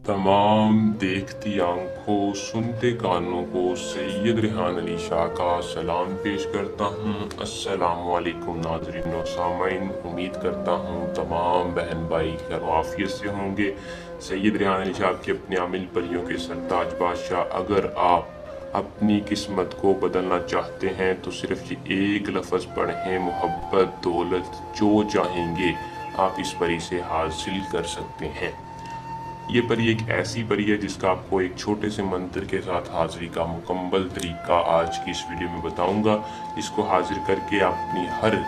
तमाम देखती आंखों सुनते कानों को सैयद रेहान अली शाह का सलाम पेश करता हूँ। अस्सलामु अलैकुम नाज़रीन व सामाईन, उम्मीद करता हूँ तमाम बहन भाई खैर आफियत से होंगे। सैयद रेहान अली शाह के अपने आमिल परियों के सरताज बादशाह, अगर आप अपनी किस्मत को बदलना चाहते हैं तो सिर्फ ये एक लफ्ज़ पढ़ें, मोहब्बत दौलत जो चाहेंगे आप इस परी से हासिल कर सकते हैं। ये परी एक ऐसी परी है जिसका आपको एक छोटे से मंत्र के साथ हाजिरी का मुकम्मल तरीका आज की इस वीडियो में बताऊंगा। इसको हाजिर करके आप अपनी हर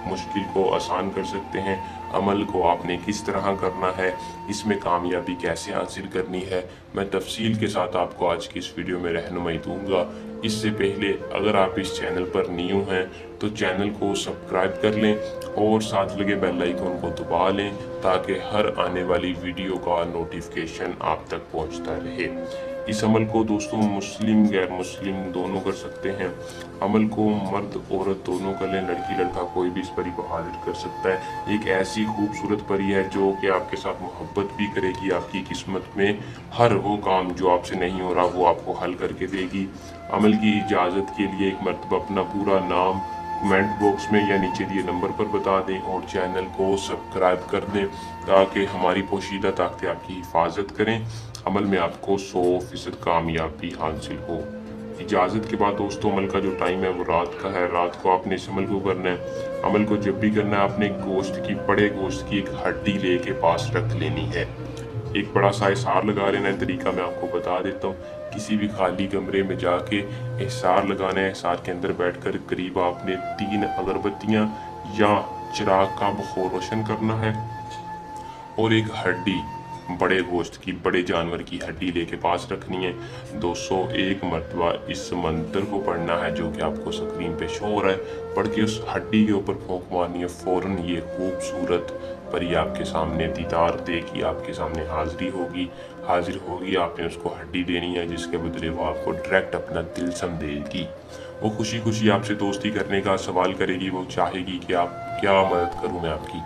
मुश्किल को आसान कर सकते हैं। अमल को आपने किस तरह करना है, इसमें कामयाबी कैसे हासिल करनी है, मैं तफसील के साथ आपको आज की इस वीडियो में रहनुमाई दूंगा। इससे पहले अगर आप इस चैनल पर न्यू हैं तो चैनल को सब्सक्राइब कर लें और साथ लगे बेल आइकन को दबा लें ताकि हर आने वाली वीडियो का नोटिफिकेशन आप तक पहुंचता रहे। इस अमल को दोस्तों मुस्लिम गैर मुस्लिम दोनों कर सकते हैं। अमल को मर्द औरत दोनों कर लें, लड़की लड़का कोई भी इस परी को हाजिर कर सकता है। एक ऐसी खूबसूरत परी है जो कि आपके साथ मोहब्बत भी करेगी, आपकी किस्मत में हर वो काम जो आपसे नहीं हो रहा वो आपको हल करके देगी। अमल की इजाज़त के लिए एक मरतबा अपना पूरा नाम कमेंट बॉक्स में या नीचे दिए नंबर पर बता दें और चैनल को सब्सक्राइब कर दें ताकि हमारी पोशीदा ताकतें आपकी हिफाजत करें, अमल में आपको 100% कामयाबी हासिल हो। इजाज़त के बाद दोस्तों अमल का जो टाइम है वो रात का है। रात को आपने इस अमल को करना है। अमल को जब भी करना है आपने गोश्त की बड़े गोश्त की एक हड्डी लेके पास रख लेनी है। एक बड़ा सा इसार लगा लेना है। तरीका मैं आपको बता देता हूँ। किसी भी खाली कमरे में जाके इसार लगाना है। इसार के अंदर बैठकर करीब आपने 3 अगरबत्तियाँ या चिराग का बखोर रोशन करना है और एक हड्डी बड़े गोश्त की बड़े जानवर की हड्डी लेके पास रखनी है। 201 मरतबा इस मंत्र को पढ़ना है जो कि आपको स्क्रीन पे शो हो रहा है। पढ़ के उस हड्डी के ऊपर फूंक मारनी है। फौरन ये खूबसूरत परी आपके सामने दीदार देगी, आपके सामने हाजिर होगी। आपने उसको हड्डी देनी है जिसके बदले वो आपको डायरेक्ट अपना दिल समझेगी। वो खुशी खुशी आपसे दोस्ती करने का सवाल करेगी। वो चाहेगी कि आप क्या मदद करूं मैं आपकी।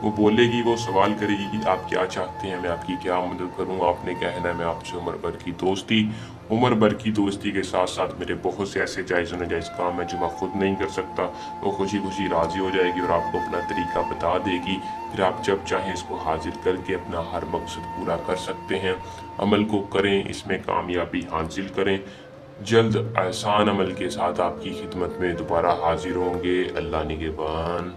वो बोलेगी, वो सवाल करेगी कि आप क्या चाहते हैं मैं आपकी क्या मदद करूं। आपने कहना है मैं आपसे उम्र भर की दोस्ती के साथ साथ मेरे बहुत से ऐसे जायज़ और नाजायज़ काम है जो मैं खुद नहीं कर सकता। वो खुशी खुशी राज़ी हो जाएगी और आपको अपना तरीका बता देगी। फिर आप जब चाहें इसको हाजिर करके अपना हर मकसद पूरा कर सकते हैं। अमल को करें, इसमें कामयाबी हासिल करें। जल्द आसान अमल के साथ आपकी खिदमत में दोबारा हाजिर होंगे। अल्लाह निगहबान।